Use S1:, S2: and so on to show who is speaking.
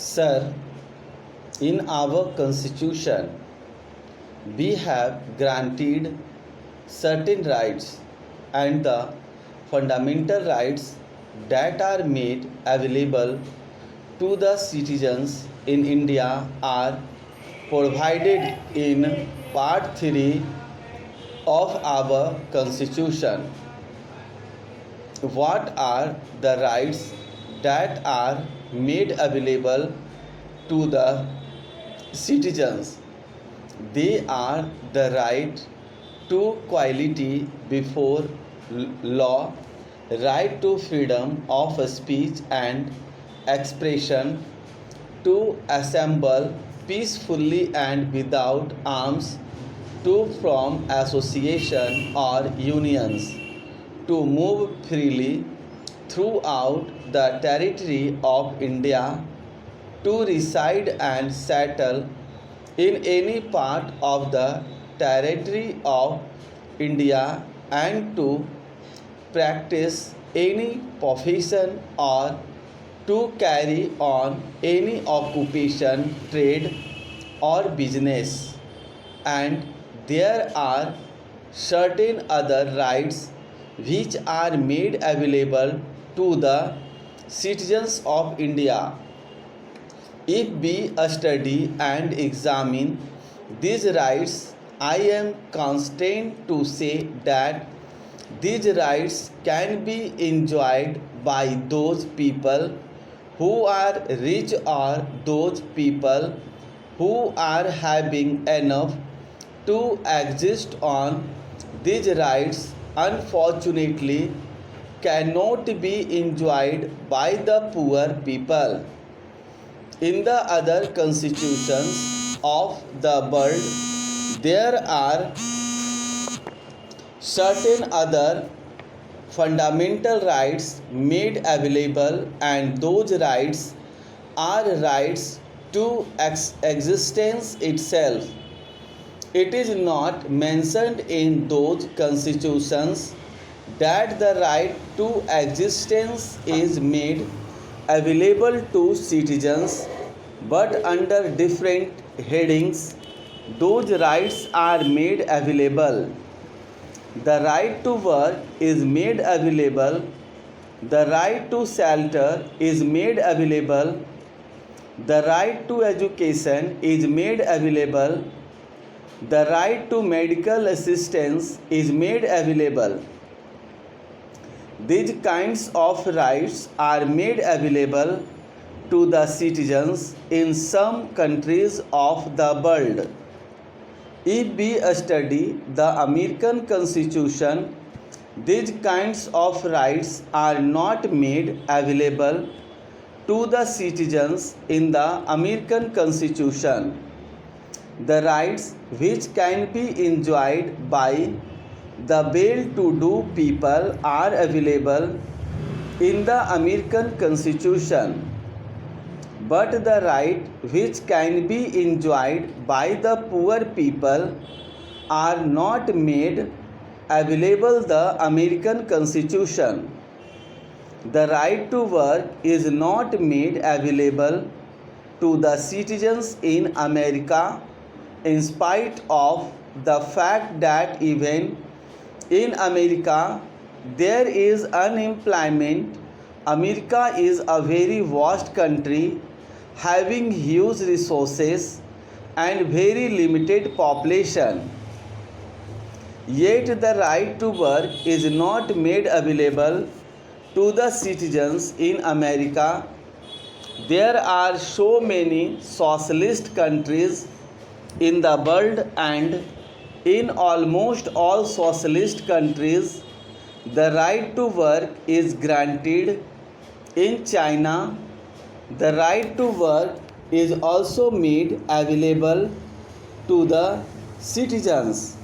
S1: Sir, in our constitution, we have granted certain rights, and the fundamental rights that are made available to the citizens in India are provided in Part 3 of our constitution. What are the rights that are made available to the citizens? They are the right to equality before law, right to freedom of speech and expression, to assemble peacefully and without arms, to form association or unions, to move freely throughout the territory of India, to reside and settle in any part of the territory of India, and to practice any profession or to carry on any occupation, trade, or business. And there are certain other rights which are made available to the citizens of India. If we study and examine these rights, I am constrained to say that these rights can be enjoyed by those people who are rich or those people who are having enough to exist on these rights, unfortunately, cannot be enjoyed by the poor people. In the other constitutions of the world, there are certain other fundamental rights made available, and those rights are rights to existence itself. It is not mentioned in those constitutions that the right to existence is made available to citizens, but under different headings those rights are made available. The right to work is made available, the right to shelter is made available, the right to education is made available, the right to medical assistance is made available. These kinds of rights are made available to the citizens in some countries of the world. If we study the American Constitution, these kinds of rights are not made available to the citizens in the American Constitution. The rights which can be enjoyed by the well-to-do people are available in the American Constitution, but the right which can be enjoyed by the poor people are not made available the American Constitution. The right to work is not made available to the citizens in America, in spite of the fact that even in America there is unemployment. America is a very vast country having huge resources and very limited population. Yet the right to work is not made available to the citizens in America. There are so many socialist countries in the world, and in almost all socialist countries the right to work is granted. In China, the right to work is also made available to the citizens.